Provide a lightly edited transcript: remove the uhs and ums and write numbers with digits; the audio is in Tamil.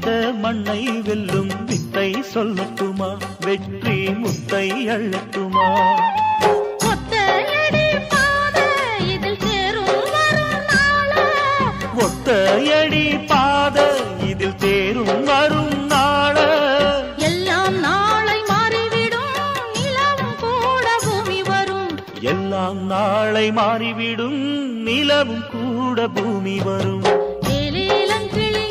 இந்த மண்ணை வெல்லும் வித்தை சொல்லட்டுமா, வெற்றி முத்தை அள்ளட்டுமா? ஒத்தையடி பாதை இதில் தேரும் வரும் நாளே, ஒத்தையடி பாதை இதில் தேரும் வரும் நாளே. எல்லாம் நாளை மாறிவிடும் நிலவும் கூட பூமி வரும், எல்லாம் நாளை மாறிவிடும் நிலவும் கூட பூமி வரும். ஏலேலங்கிளி